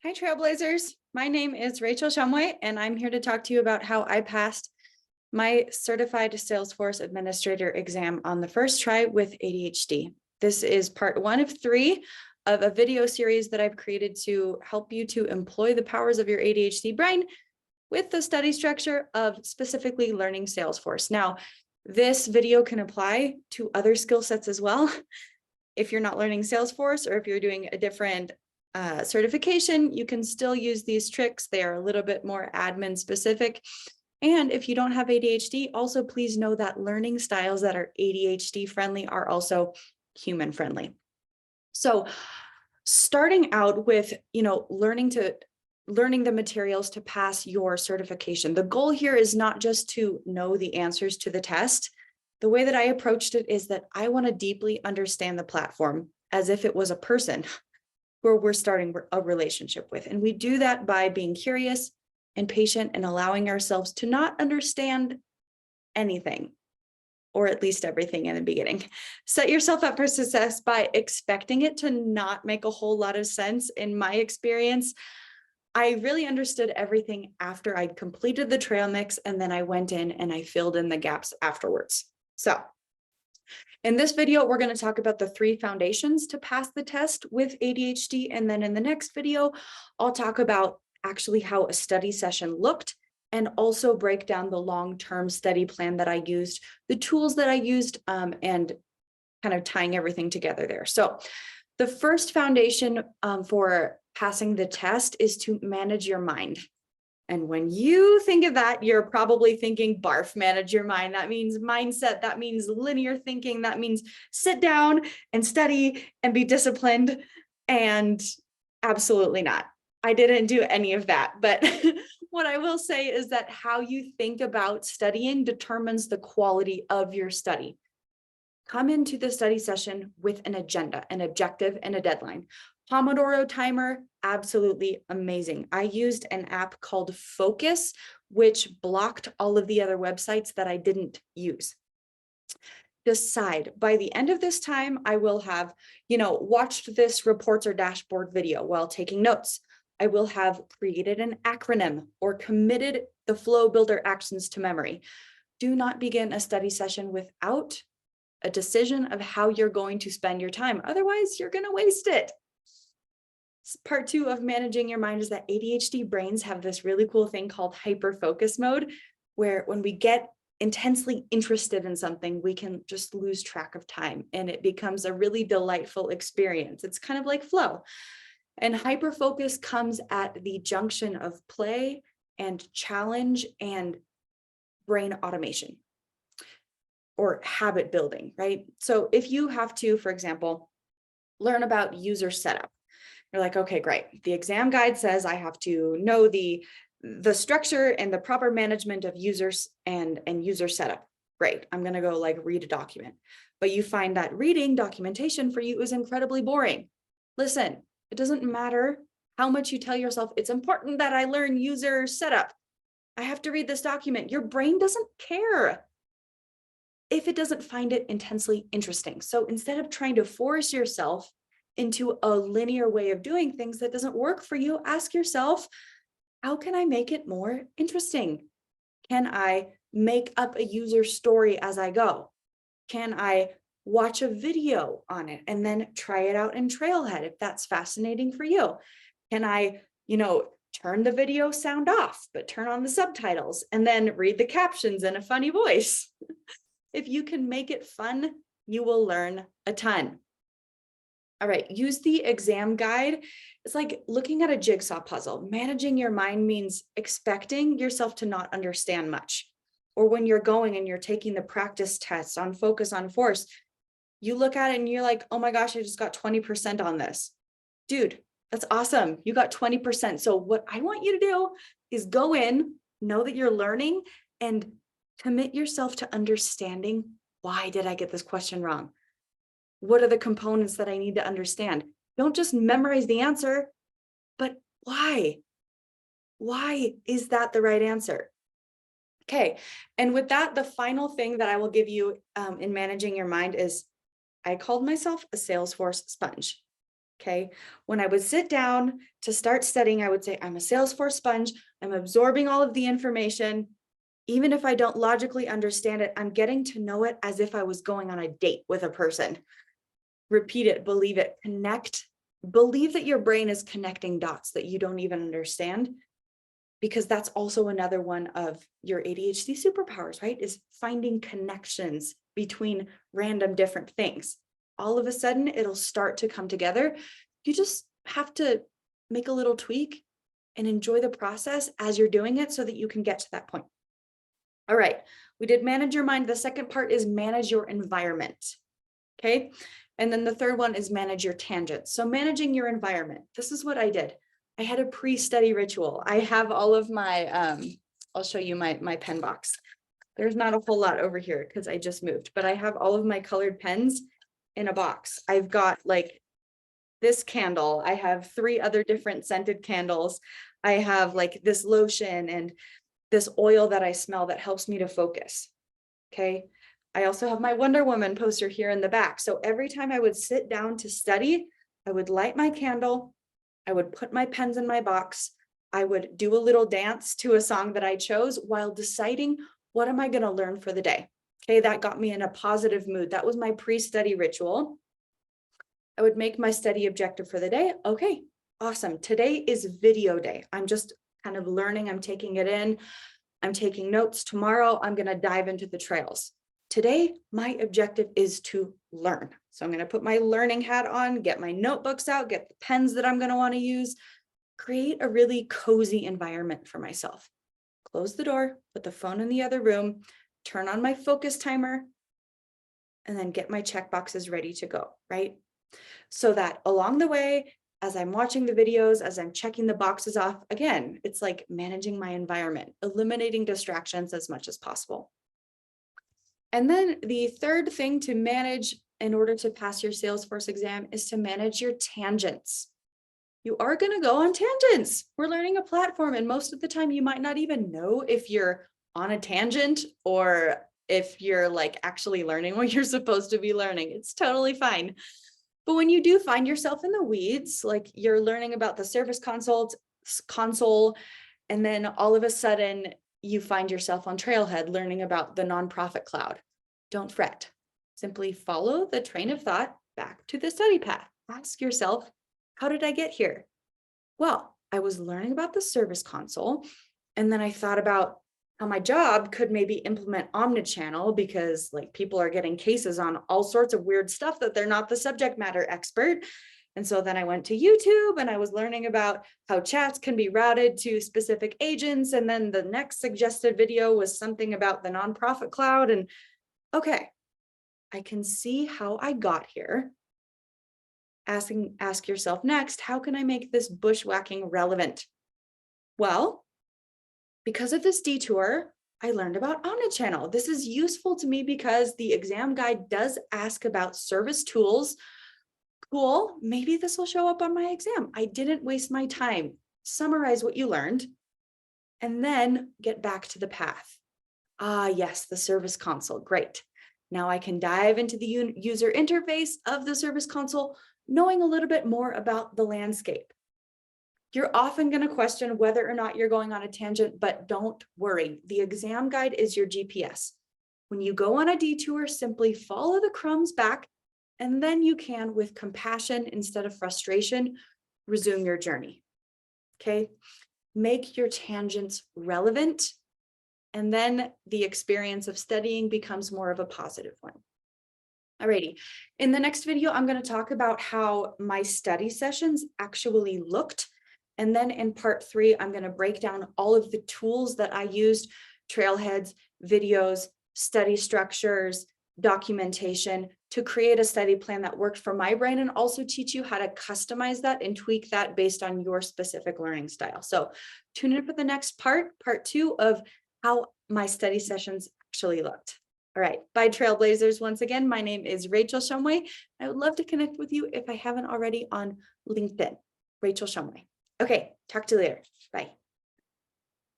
Hi, Trailblazers. My name is Rachel Shumway, and I'm here to talk to you about how I passed my certified Salesforce Administrator exam on the first try with ADHD. This is part 1 of 3 of a video series that I've created to help you to employ the powers of your ADHD brain with the study structure of specifically learning Salesforce. Now, this video can apply to other skill sets as well. If you're not learning Salesforce or if you're doing a different certification, you can still use these tricks. They are a little bit more admin specific. And if you don't have ADHD, also please know that learning styles that are ADHD friendly are also human friendly. So starting out with, learning the materials to pass your certification. The goal here is not just to know the answers to the test. The way that I approached it is that I want to deeply understand the platform as if it was a person where we're starting a relationship with. And we do that by being curious and patient and allowing ourselves to not understand anything, or at least everything in the beginning. Set yourself up for success by expecting it to not make a whole lot of sense. In my experience, I really understood everything after I'd completed the trail mix, and then I went in and I filled in the gaps afterwards. So in this video, we're going to talk about the 3 foundations to pass the test with ADHD. And then in the next video, I'll talk about actually how a study session looked and also break down the long-term study plan that I used, the tools that I used, and kind of tying everything together there. So the first foundation for passing the test is to manage your mind. And when you think of that, you're probably thinking barf, manage your mind. That means mindset. That means linear thinking. That means sit down and study and be disciplined. And absolutely not. I didn't do any of that. But what I will say is that how you think about studying determines the quality of your study. Come into the study session with an agenda, an objective, and a deadline. Pomodoro timer, absolutely amazing. I used an app called Focus, which blocked all of the other websites that I didn't use. Decide by the end of this time, I will have, watched this reports or dashboard video while taking notes. I will have created an acronym or committed the flow builder actions to memory. Do not begin a study session without a decision of how you're going to spend your time. Otherwise, you're going to waste it. Part 2 of managing your mind is that ADHD brains have this really cool thing called hyper-focus mode, where when we get intensely interested in something, we can just lose track of time and it becomes a really delightful experience. It's kind of like flow. And hyper-focus comes at the junction of play and challenge and brain automation or habit building, right? So if you have to, for example, learn about user setup, you're like, okay, great. The exam guide says I have to know the structure and the proper management of users and user setup. Great. I'm going to go read a document. But you find that reading documentation for you is incredibly boring. Listen, it doesn't matter how much you tell yourself it's important that I learn user setup. I have to read this document. Your brain doesn't care if it doesn't find it intensely interesting. So instead of trying to force yourself into a linear way of doing things that doesn't work for you, ask yourself, how can I make it more interesting? Can I make up a user story as I go? Can I watch a video on it and then try it out in Trailhead if that's fascinating for you? Can I, turn the video sound off, but turn on the subtitles and then read the captions in a funny voice? If you can make it fun, you will learn a ton. All right, use the exam guide. It's like looking at a jigsaw puzzle. Managing your mind means expecting yourself to not understand much. Or when you're going and you're taking the practice tests on focus on force, you look at it and you're like, oh my gosh, I just got 20% on this. Dude, that's awesome. You got 20%. So what I want you to do is go in, know that you're learning, and commit yourself to understanding, why did I get this question wrong? What are the components that I need to understand? Don't just memorize the answer, but why? Why is that the right answer? Okay, and with that, the final thing that I will give you in managing your mind is I called myself a Salesforce sponge. Okay. When I would sit down to start studying, I would say, I'm a Salesforce sponge. I'm absorbing all of the information. Even if I don't logically understand it, I'm getting to know it as if I was going on a date with a person. Repeat it, believe it, connect, believe that your brain is connecting dots that you don't even understand, because that's also another one of your ADHD superpowers, right? Is finding connections between random different things. All of a sudden, it'll start to come together. You just have to make a little tweak and enjoy the process as you're doing it so that you can get to that point. All right, we did manage your mind. The second part is manage your environment. Okay. And then the third one is manage your tangents. So managing your environment. This is what I did. I had a pre-study ritual. I have all of my, I'll show you my pen box. There's not a whole lot over here because I just moved, but I have all of my colored pens in a box. I've got like this candle. I have 3 other different scented candles. I have like this lotion and this oil that I smell that helps me to focus. Okay. I also have my Wonder Woman poster here in the back. So every time I would sit down to study, I would light my candle. I would put my pens in my box. I would do a little dance to a song that I chose while deciding what am I going to learn for the day. Okay, that got me in a positive mood. That was my pre-study ritual. I would make my study objective for the day. Okay, awesome. Today is video day. I'm just kind of learning. I'm taking it in. I'm taking notes. Tomorrow, I'm going to dive into the trails. Today, my objective is to learn. So I'm going to put my learning hat on, get my notebooks out, get the pens that I'm going to want to use, create a really cozy environment for myself. Close the door, put the phone in the other room, turn on my focus timer, and then get my check boxes ready to go, right? So that along the way, as I'm watching the videos, as I'm checking the boxes off, again, it's like managing my environment, eliminating distractions as much as possible. And then the third thing to manage in order to pass your Salesforce exam is to manage your tangents. You are going to go on tangents. We're learning a platform, and most of the time you might not even know if you're on a tangent or if you're like actually learning what you're supposed to be learning. It's totally fine. But when you do find yourself in the weeds, like you're learning about the service console, and then all of a sudden you find yourself on Trailhead learning about the nonprofit cloud, don't fret. Simply follow the train of thought back to the study path. Ask yourself, how did I get here? Well, I was learning about the service console, and then I thought about how my job could maybe implement omnichannel because like people are getting cases on all sorts of weird stuff that they're not the subject matter expert. And so then I went to YouTube and I was learning about how chats can be routed to specific agents. And then the next suggested video was something about the nonprofit cloud. And okay, I can see how I got here. Ask yourself next, how can I make this bushwhacking relevant? Well, because of this detour, I learned about omnichannel. This is useful to me because the exam guide does ask about service tools. Cool, maybe this will show up on my exam. I didn't waste my time. Summarize what you learned and then get back to the path. Ah, yes, the service console, great. Now I can dive into the user interface of the service console, knowing a little bit more about the landscape. You're often going to question whether or not you're going on a tangent, but don't worry. The exam guide is your GPS. When you go on a detour, simply follow the crumbs back, and then you can, with compassion instead of frustration, resume your journey. Okay? Make your tangents relevant, and then the experience of studying becomes more of a positive one. Alrighty, in the next video, I'm going to talk about how my study sessions actually looked. And then in part 3, I'm going to break down all of the tools that I used, trailheads, videos, study structures, documentation to create a study plan that worked for my brain, and also teach you how to customize that and tweak that based on your specific learning style. So tune in for the next part 2 of how my study sessions actually looked. All right, bye Trailblazers. Once again, my name is Rachel Shumway. I would love to connect with you if I haven't already on LinkedIn, Rachel Shumway. Okay, talk to you later. Bye.